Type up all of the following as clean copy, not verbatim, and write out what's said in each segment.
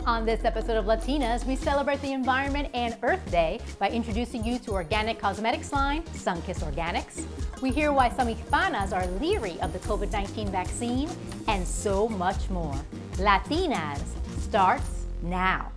On this episode of Latinas, we celebrate the Environment and Earth Day by introducing you to organic cosmetics line, Sunkist Organics. We hear why some Hispanas are leery of the COVID-19 vaccine, and so much more. Latinas starts now.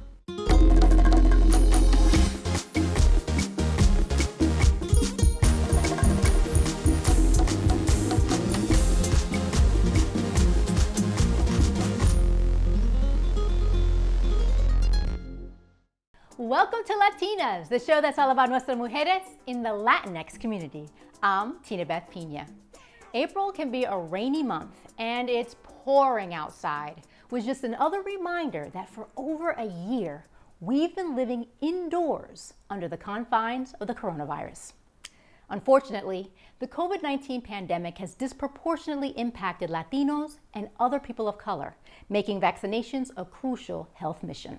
Welcome to Latinas, the show that's all about nuestras mujeres in the Latinx community. I'm Tina Beth Pina. April can be a rainy month, and it's pouring outside, which is just another reminder that for over a year, we've been living indoors under the confines of the coronavirus. Unfortunately, the COVID-19 pandemic has disproportionately impacted Latinos and other people of color, making vaccinations a crucial health mission.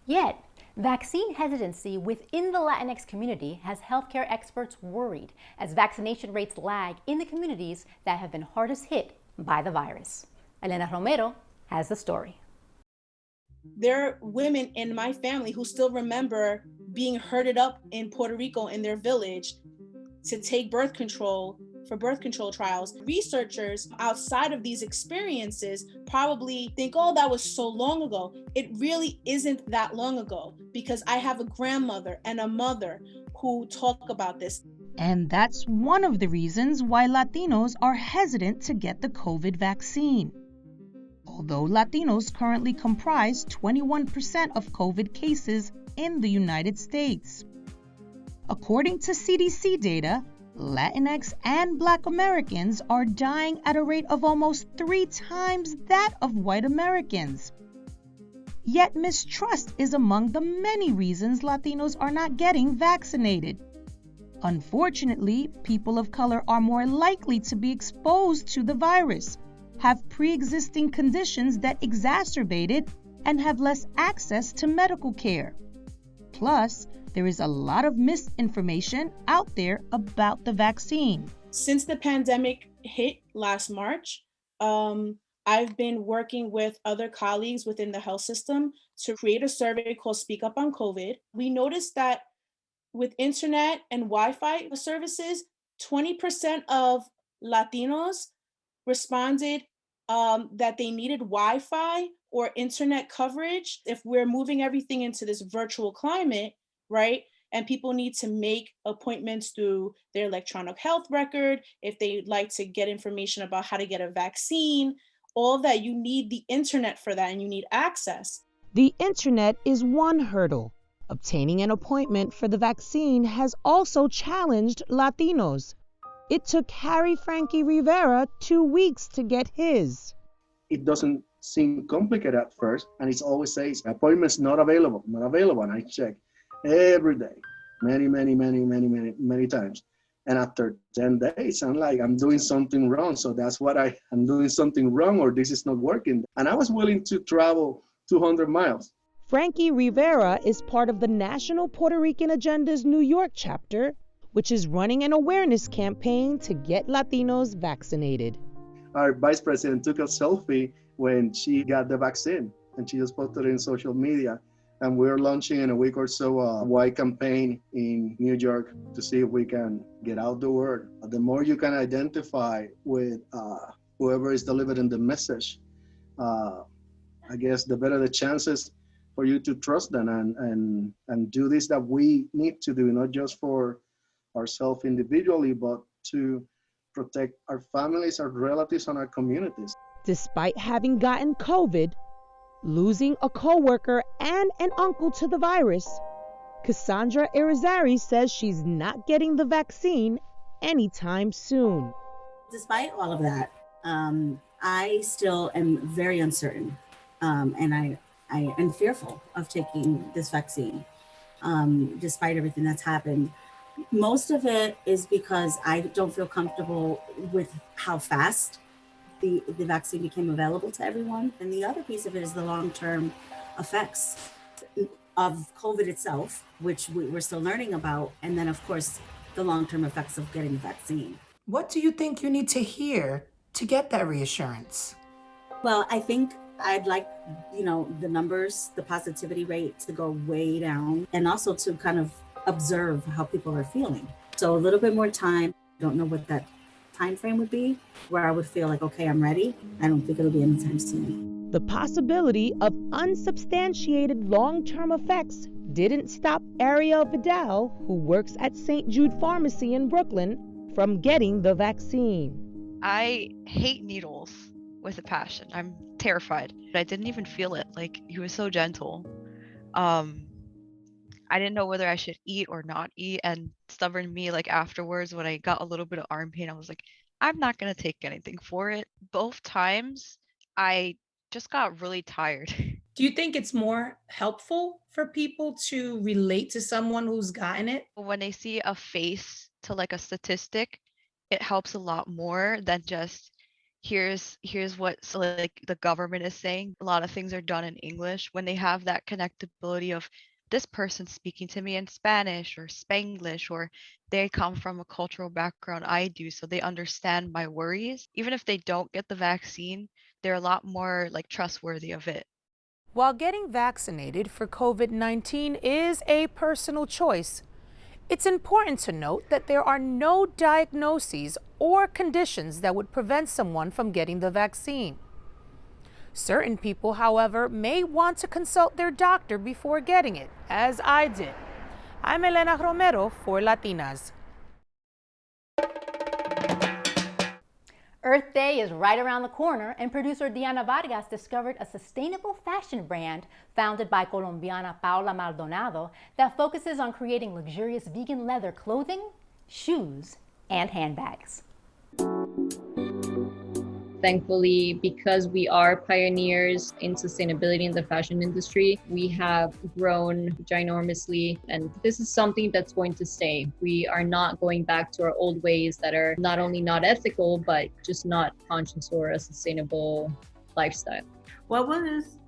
Yet, vaccine hesitancy within the Latinx community has healthcare experts worried as vaccination rates lag in the communities that have been hardest hit by the virus. Elena Romero has the story. There are women in my family who still remember being herded up in Puerto Rico in their village to take birth control for birth control trials. Researchers outside of these experiences probably think, oh, that was so long ago. It really isn't that long ago, because I have a grandmother and a mother who talk about this. And that's one of the reasons why Latinos are hesitant to get the COVID vaccine. Although Latinos currently comprise 21% of COVID cases in the United States. According to CDC data, Latinx and Black Americans are dying at a rate of almost 3 times that of white Americans. Yet mistrust is among the many reasons Latinos are not getting vaccinated. Unfortunately, people of color are more likely to be exposed to the virus, have pre-existing conditions that exacerbate it, and have less access to medical care. Plus, there is a lot of misinformation out there about the vaccine. Since the pandemic hit last March, I've been working with other colleagues within the health system to create a survey called Speak Up on COVID. We noticed that with internet and Wi-Fi services, 20% of Latinos responded that they needed Wi-Fi or internet coverage. If we're moving everything into this virtual climate, right? And people need to make appointments through their electronic health record. If they'd like to get information about how to get a vaccine, all of that, you need the internet for that, and you need access. The internet is one hurdle. Obtaining an appointment for the vaccine has also challenged Latinos. It took Harry Frankie Rivera 2 weeks to get his. It doesn't seem complicated at first, and it always says appointment's not available, and I check every day, many times. And after 10 days, I'm like, I'm doing something wrong. So that's what I'm doing something wrong, or this is not working. And I was willing to travel 200 miles. Frankie Rivera is part of the National Puerto Rican Agenda's New York chapter, which is running an awareness campaign to get Latinos vaccinated. Our vice president took a selfie when she got the vaccine, and she just posted it in social media. And we're launching in a week or so a wide campaign in New York to see if we can get out the word. The more you can identify with whoever is delivering the message, I guess the better the chances for you to trust them and do this that we need to do, not just for ourselves individually, but to protect our families, our relatives, and our communities. Despite having gotten COVID, losing a co-worker and an uncle to the virus, Cassandra Irizarry says she's not getting the vaccine anytime soon. Despite all of that, I still am very uncertain, and I am fearful of taking this vaccine, despite everything that's happened. Most of it is because I don't feel comfortable with how fast the vaccine became available to everyone. And the other piece of it is the long-term effects of COVID itself, which we're still learning about. And then, of course, the long-term effects of getting the vaccine. What do you think you need to hear to get that reassurance? Well, I think I'd like, the numbers, the positivity rate to go way down, and also to kind of observe how people are feeling. So a little bit more time. Don't know what that time frame would be where I would feel like, okay, I'm ready. I don't think it'll be anytime soon. The possibility of unsubstantiated long-term effects didn't stop Ariel Vidal, who works at St. Jude Pharmacy in Brooklyn, from getting the vaccine. I hate needles with a passion. I'm terrified. I didn't even feel it. Like, he was so gentle. I didn't know whether I should eat or not eat, and stubborn me, like, afterwards when I got a little bit of arm pain, I was like, I'm not gonna take anything for it. Both times I just got really tired. Do you think it's more helpful for people to relate to someone who's gotten it? When they see a face to like a statistic, it helps a lot more than just here's what like the government is saying. A lot of things are done in English. When they have that connectability of this person speaking to me in Spanish or Spanglish, or they come from a cultural background I do, so they understand my worries. Even if they don't get the vaccine, they're a lot more like trustworthy of it. While getting vaccinated for COVID-19 is a personal choice, it's important to note that there are no diagnoses or conditions that would prevent someone from getting the vaccine. Certain people, however, may want to consult their doctor before getting it, as I did. I'm Elena Romero for Latinas. Earth Day is right around the corner, and producer Diana Vargas discovered a sustainable fashion brand founded by Colombiana Paula Maldonado that focuses on creating luxurious vegan leather clothing, shoes, and handbags. Thankfully, because we are pioneers in sustainability in the fashion industry, we have grown ginormously, and this is something that's going to stay. We are not going back to our old ways that are not only not ethical, but just not conscious or a sustainable lifestyle. What was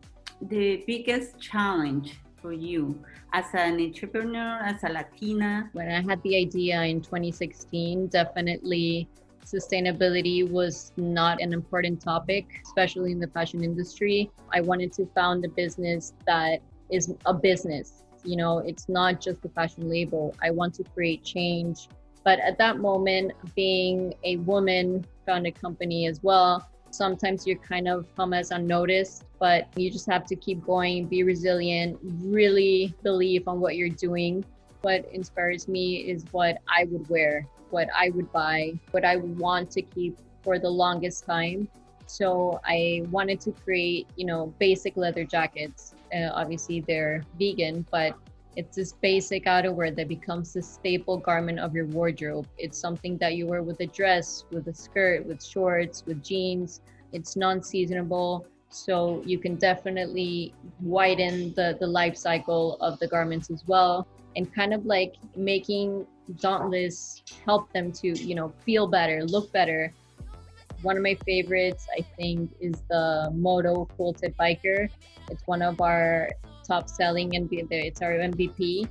the biggest challenge for you as an entrepreneur, as a Latina? When I had the idea in 2016, definitely sustainability was not an important topic, especially in the fashion industry. I wanted to found a business that is a business. It's not just a fashion label. I want to create change. But at that moment, being a woman, found a company as well. Sometimes you kind of come as unnoticed, but you just have to keep going, be resilient, really believe on what you're doing. What inspires me is what I would wear, what I would buy, what I would want to keep for the longest time. So I wanted to create, basic leather jackets. Obviously they're vegan, but it's this basic outerwear that becomes the staple garment of your wardrobe. It's something that you wear with a dress, with a skirt, with shorts, with jeans. It's non-seasonable, so you can definitely widen the life cycle of the garments as well, and kind of like making Dauntless help them to, feel better, look better. One of my favorites, I think, is the Moto Quilted Biker. It's one of our top selling, and it's our MVP.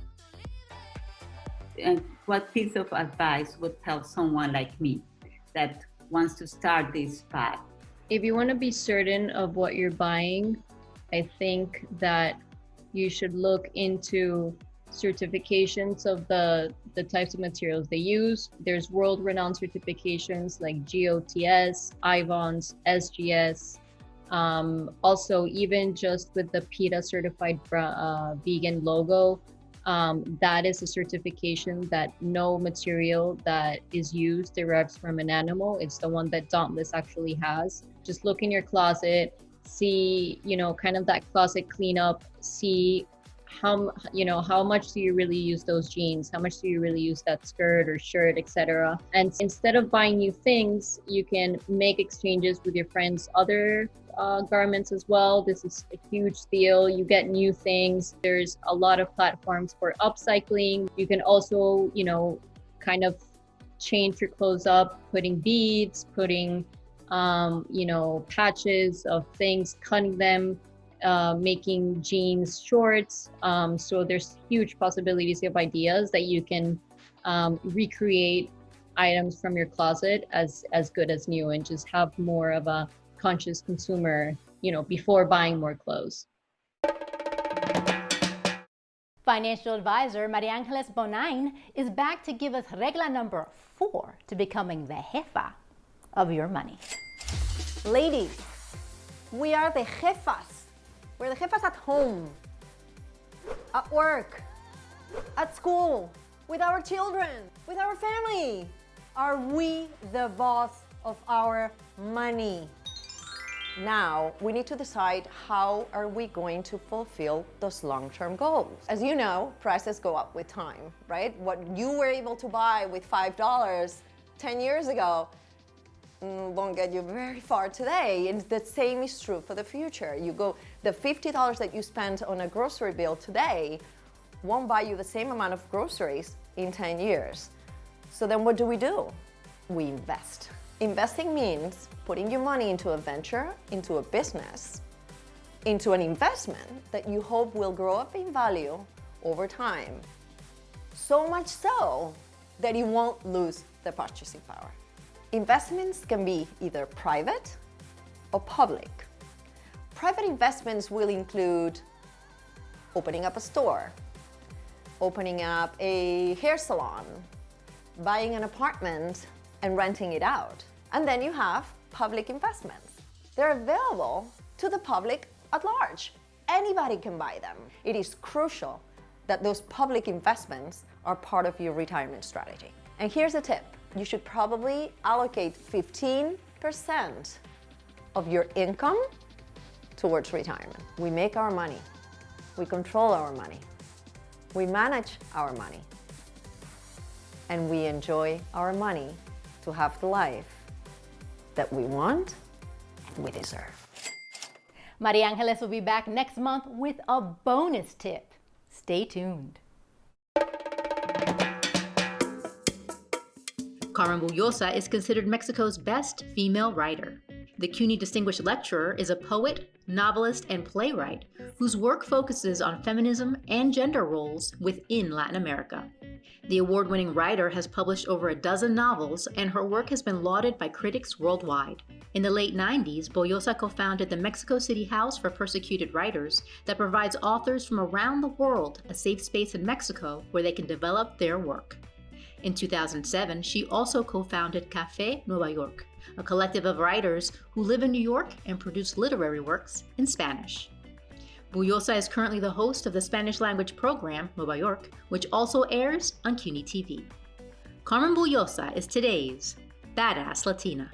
And what piece of advice would tell someone like me that wants to start this path? If you want to be certain of what you're buying, I think that you should look into certifications of the types of materials they use. There's world-renowned certifications like GOTS, IVONS, SGS. Also, even just with the PETA certified vegan logo, that is a certification that no material that is used derives from an animal. It's the one that Dauntless actually has. Just look in your closet, see, kind of that closet cleanup, see how much do you really use those jeans? How much do you really use that skirt or shirt, etc.? And instead of buying new things, you can make exchanges with your friends' other garments as well. This is a huge deal. You get new things. There's a lot of platforms for upcycling. You can also, kind of change your clothes up, putting beads, putting, patches of things, cutting them, making jeans shorts. So there's huge possibilities of ideas that you can recreate items from your closet as good as new, and just have more of a conscious consumer before buying more clothes. Financial advisor Maria Angeles Bonain is back to give us regla number 4 to becoming the jefa of your money. Ladies, we are the jefas. We're the jefas at home, at work, at school, with our children, with our family. Are we the boss of our money? Now, we need to decide how are we going to fulfill those long-term goals. As you know, prices go up with time, right? What you were able to buy with $5 10 years ago won't get you very far today. And the same is true for the future. The $50 that you spend on a grocery bill today won't buy you the same amount of groceries in 10 years. So then what do? We invest. Investing means putting your money into a venture, into a business, into an investment that you hope will grow up in value over time. So much so that you won't lose the purchasing power. Investments can be either private or public. Private investments will include opening up a store, opening up a hair salon, buying an apartment and renting it out. And then you have public investments. They're available to the public at large. Anybody can buy them. It is crucial that those public investments are part of your retirement strategy. And here's a tip. You should probably allocate 15% of your income towards retirement. We make our money. We control our money. We manage our money. And we enjoy our money to have the life that we want and we deserve. Maria Angeles will be back next month with a bonus tip. Stay tuned. Carmen Bulosa is considered Mexico's best female writer. The CUNY Distinguished Lecturer is a poet, novelist, and playwright whose work focuses on feminism and gender roles within Latin America. The award-winning writer has published over a dozen novels, and her work has been lauded by critics worldwide. In the late 90s, Bulosa co-founded the Mexico City House for Persecuted Writers that provides authors from around the world a safe space in Mexico where they can develop their work. In 2007, she also co-founded Café Nueva York, a collective of writers who live in New York and produce literary works in Spanish. Bulosa is currently the host of the Spanish language program, Nueva York, which also airs on CUNY TV. Carmen Bulosa is today's Badass Latina.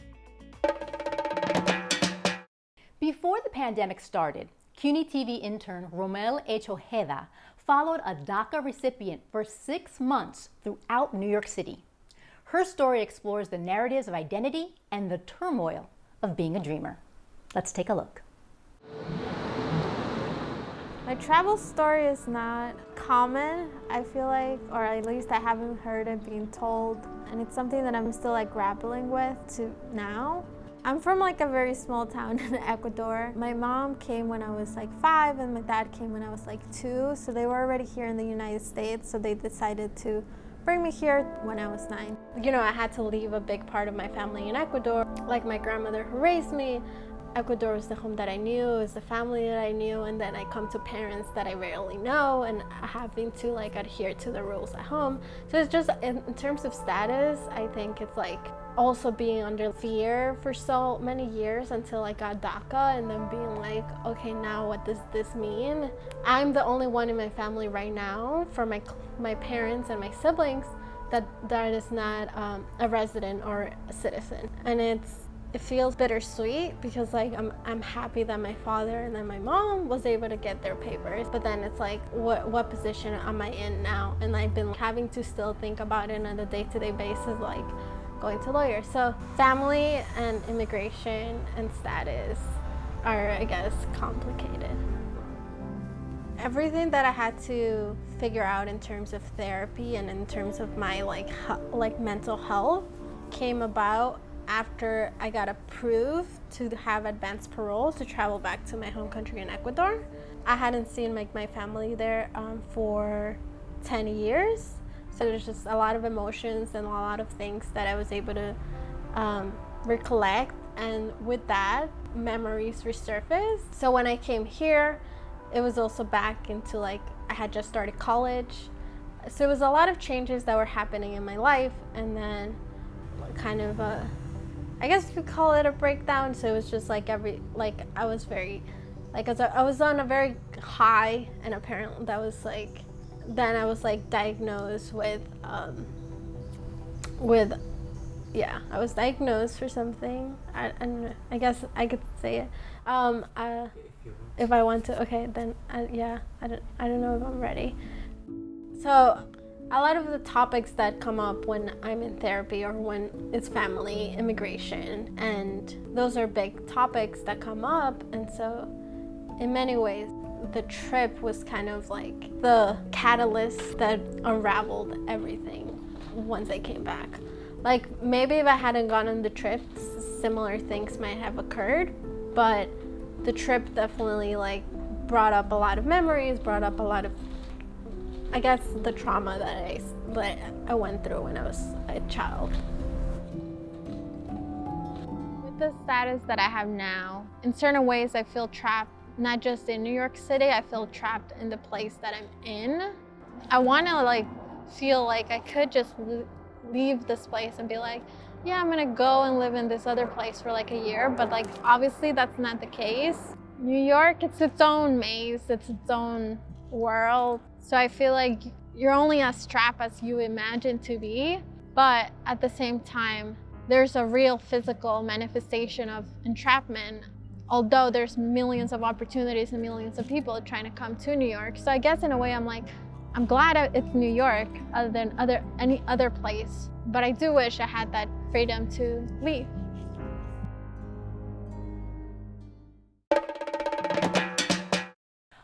Before the pandemic started, CUNY TV intern Romel H. Ojeda followed a DACA recipient for 6 months throughout New York City. Her story explores the narratives of identity and the turmoil of being a dreamer. Let's take a look. My travel story is not common, I feel like, or at least I haven't heard it being told. And it's something that I'm still grappling with to now. I'm from a very small town in Ecuador. My mom came when I was 5 and my dad came when I was 2. So they were already here in the United States. So they decided to bring me here when I was 9. I had to leave a big part of my family in Ecuador. Like my grandmother who raised me, Ecuador was the home that I knew, is the family that I knew, and then I come to parents that I rarely know and having to adhere to the rules at home. So it's just, in terms of status, I think it's also being under fear for so many years until I got DACA, and then being okay, now what does this mean? I'm the only one in my family right now, for my parents and my siblings, that is not a resident or a citizen. And it feels bittersweet because I'm happy that my father and then my mom was able to get their papers, but then it's what position am I in now? And I've been having to still think about it on a day-to-day basis, going to lawyers. So family and immigration and status are, I guess, complicated. Everything that I had to figure out in terms of therapy and in terms of my mental health came about after I got approved to have advanced parole to travel back to my home country in Ecuador. I hadn't seen my family there for 10 years. So there's just a lot of emotions and a lot of things that I was able to recollect. And with that, memories resurface. So when I came here, it was also back into like, I had just started college. So it was a lot of changes that were happening in my life, and then kind of I guess you could call it a breakdown. So it was just like I was very, like I was on a very high, and apparently that was like, then I was like diagnosed with yeah, I was diagnosed for something. I guess I could say it. If I want to, okay, then yeah, I don't know if I'm ready. So a lot of the topics that come up when I'm in therapy or when it's family, immigration, and those are big topics that come up. And so in many ways, the trip was kind of like the catalyst that unraveled everything once I came back. Like maybe if I hadn't gone on the trip, similar things might have occurred, but the trip definitely like brought up a lot of memories, brought up a lot of, I guess, the trauma that I went through when I was a child. With the status that I have now, in certain ways I feel trapped, not just in New York City, I feel trapped in the place that I'm in. I want to like feel like I could just leave this place and be like, yeah, I'm gonna go and live in this other place for like a year, but like obviously that's not the case. New York, it's its own maze, it's its own world. So I feel like you're only as trapped as you imagine to be, but at the same time, there's a real physical manifestation of entrapment, although there's millions of opportunities and millions of people trying to come to New York. So I guess in a way I'm like, I'm glad it's New York other than any other place, but I do wish I had that freedom to leave.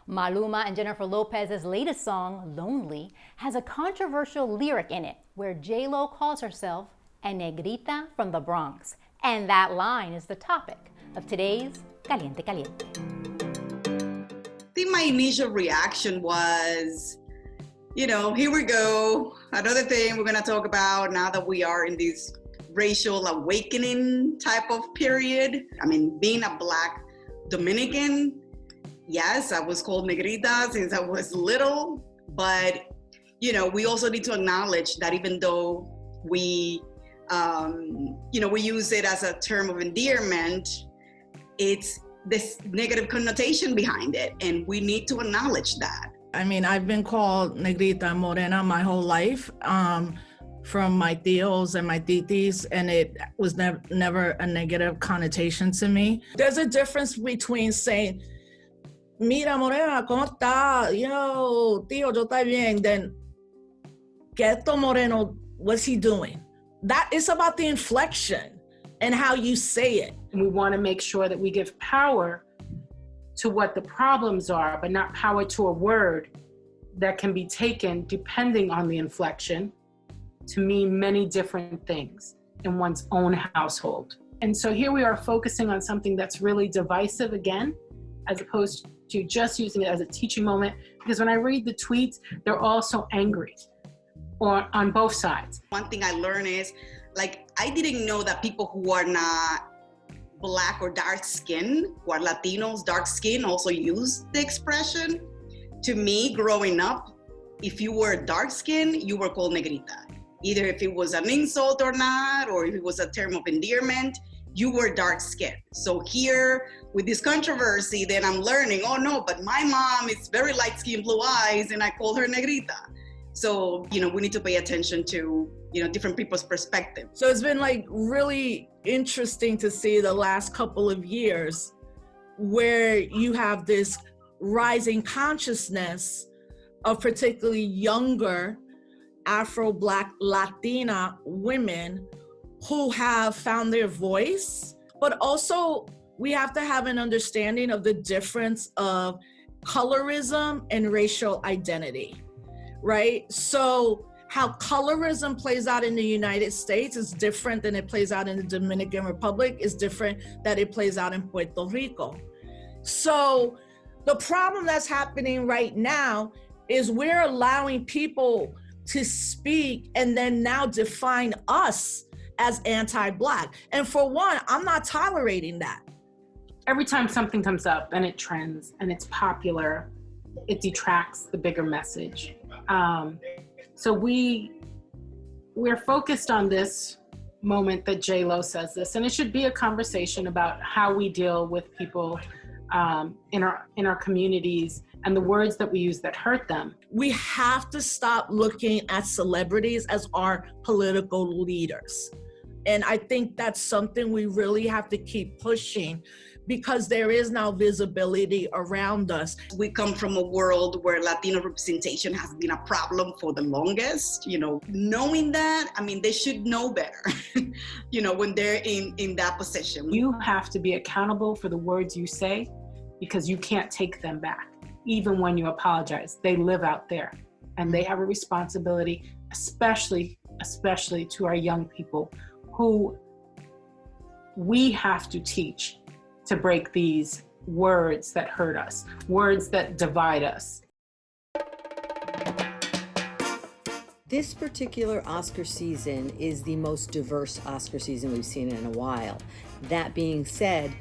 Maluma and Jennifer Lopez's latest song, Lonely, has a controversial lyric in it where J-Lo calls herself a negrita from the Bronx. And that line is the topic of today's Caliente Caliente. I think my initial reaction was, you know, here we go, another thing we're gonna talk about now that we are in this racial awakening type of period. I mean, being a Black Dominican, yes, I was called negrita since I was little, but, you know, we also need to acknowledge that even though we, you know, we use it as a term of endearment, it's this negative connotation behind it, and we need to acknowledge that. I mean, I've been called negrita morena my whole life, from my tios and my titis, and it was never a negative connotation to me. There's a difference between saying, mira morena, ¿cómo está? Yo, tío, yo estoy bien. Then, Quieto Moreno, what's he doing? That is about the inflection and how you say it. And we want to make sure that we give power to what the problems are, but not power to a word that can be taken depending on the inflection to mean many different things in one's own household. And so here we are focusing on something that's really divisive again, as opposed to just using it as a teaching moment. Because when I read the tweets, they're all so angry, or on both sides. One thing I learned is, like, I didn't know that people who are not Black or dark skin, who are Latinos, dark skin, also use the expression. To me, growing up, if you were dark skin, you were called negrita. Either if it was an insult or not, or if it was a term of endearment, you were dark skin. So here, with this controversy, then I'm learning, oh no, but my mom is very light skin, blue eyes, and I call her negrita. So, you know, we need to pay attention to, you know, different people's perspective. So it's been like really interesting to see the last couple of years where you have this rising consciousness of particularly younger Afro-Black Latina women who have found their voice, but also we have to have an understanding of the difference of colorism and racial identity, right? So how colorism plays out in the United States is different than it plays out in the Dominican Republic, is different than it plays out in Puerto Rico. So the problem that's happening right now is we're allowing people to speak and then now define us as anti-Black. And for one, I'm not tolerating that. every time something comes up and it trends and it's popular, it detracts the bigger message. So we're focused on this moment that J-Lo says this, and it should be a conversation about how we deal with people in our communities and the words that we use that hurt them. We have to stop looking at celebrities as our political leaders. And I think that's something we really have to keep pushing, because there is now visibility around us. We come from a world where Latino representation has been a problem for the longest. Knowing that, I mean, they should know better, when they're in that position. You have to be accountable for the words you say, because you can't take them back. Even when you apologize, they live out there and they have a responsibility, especially to our young people who we have to teach to break these words that hurt us, words that divide us. This particular Oscar season is the most diverse Oscar season we've seen in a while. That being said,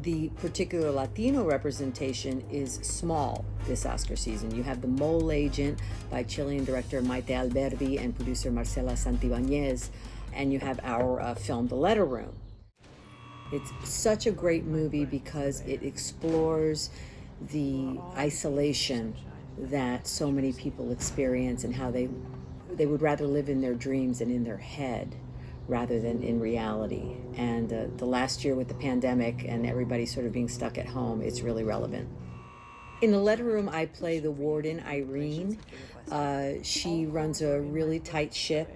the particular Latino representation is small this Oscar season. You have The Mole Agent by Chilean director Maite Alberdi and producer Marcela Santibáñez, and you have our film The Letter Room. It's such a great movie because it explores the isolation that so many people experience and how they would rather live in their dreams and in their head rather than in reality. And the last year with the pandemic and everybody sort of being stuck at home, it's really relevant. In The Letter Room, I play the warden, Irene. She runs a really tight ship,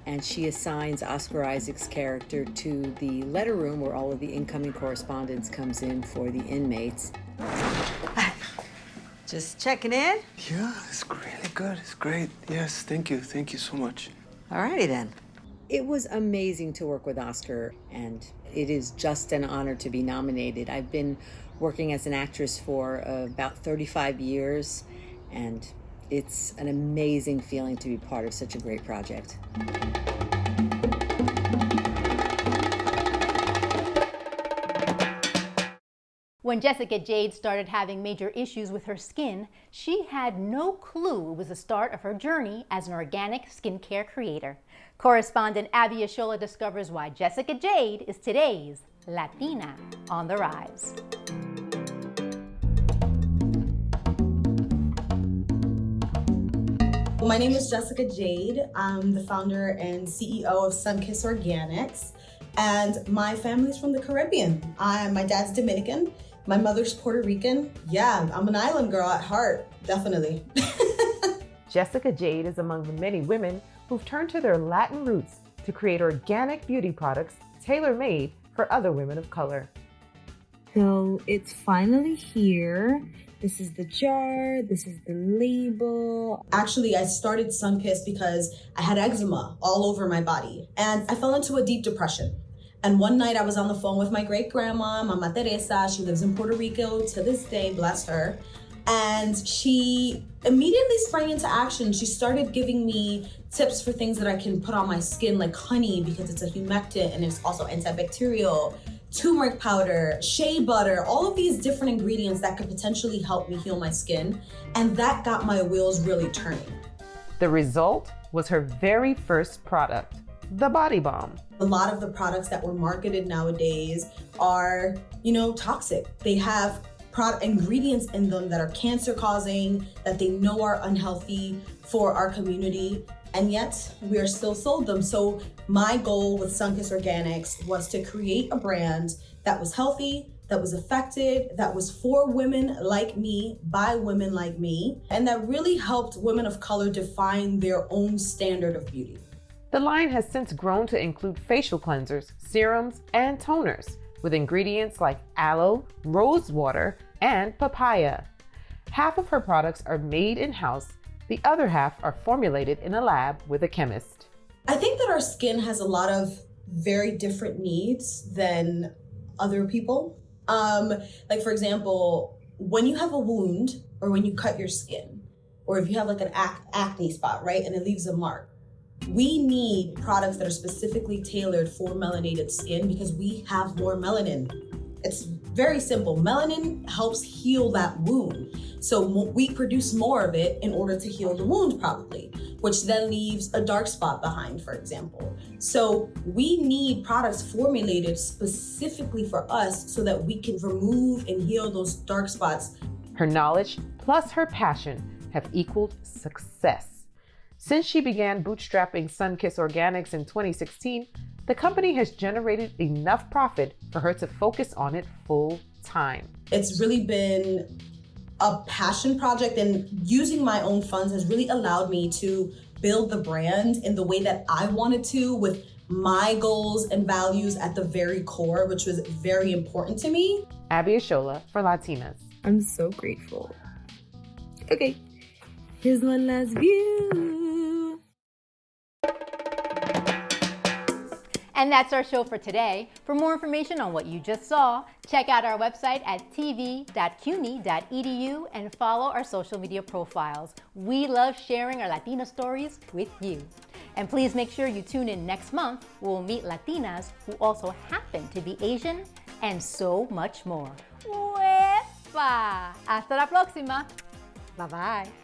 and she assigns Oscar Isaac's character to the letter room where all of the incoming correspondence comes in for the inmates. Just checking in? Yeah, it's really good. It's great. Yes, thank you. Thank you so much. Alrighty then. It was amazing to work with Oscar, and it is just an honor to be nominated. I've been working as an actress for about 35 years, and it's an amazing feeling to be part of such a great project. When Jessica Jade started having major issues with her skin, she had no clue it was the start of her journey as an organic skincare creator. Correspondent Abby Ashola discovers why Jessica Jade is today's Latina on the rise. My name is Jessica Jade. I'm the founder and CEO of Sunkist Organics, and my family's from the Caribbean. My dad's Dominican, my mother's Puerto Rican. Yeah, I'm an island girl at heart, definitely. Jessica Jade is among the many women who've turned to their Latin roots to create organic beauty products tailor-made for other women of color. So it's finally here. This is the jar, this is the label. Actually, I started Sunkist because I had eczema all over my body and I fell into a deep depression. And one night I was on the phone with my great grandma, Mama Teresa. She lives in Puerto Rico to this day, bless her. And she immediately sprang into action. She started giving me tips for things that I can put on my skin, like honey, because it's a humectant and it's also antibacterial, turmeric powder, shea butter, all of these different ingredients that could potentially help me heal my skin. And that got my wheels really turning. The result was her very first product, the Body Balm. A lot of the products that were marketed nowadays are, toxic. They have ingredients in them that are cancer causing, that they know are unhealthy for our community, and yet we are still sold them. So my goal with Sunkist Organics was to create a brand that was healthy, that was effective, that was for women like me, by women like me, and that really helped women of color define their own standard of beauty. The line has since grown to include facial cleansers, serums, and toners, with ingredients like aloe, rose water, and papaya. Half of her products are made in-house. The other half are formulated in a lab with a chemist. I think that our skin has a lot of very different needs than other people. Like for example, when you have a wound or when you cut your skin, or if you have like an acne spot, right, and it leaves a mark, we need products that are specifically tailored for melanated skin because we have more melanin. It's Very simple. Melanin helps heal that wound. So we produce more of it in order to heal the wound properly, which then leaves a dark spot behind, for example. So we need products formulated specifically for us so that we can remove and heal those dark spots. Her knowledge plus her passion have equaled success. Since she began bootstrapping Sunkist Organics in 2016, the company has generated enough profit for her to focus on it full time. It's really been a passion project, and using my own funds has really allowed me to build the brand in the way that I wanted to, with my goals and values at the very core, which was very important to me. Abby Ashola for Latinas. I'm so grateful. Okay, here's one last view. And that's our show for today. For more information on what you just saw, check out our website at tv.cuny.edu and follow our social media profiles. We love sharing our Latino stories with you. And please make sure you tune in next month. We'll meet Latinas who also happen to be Asian and so much more. ¡Uepa! Hasta la próxima. Bye-bye.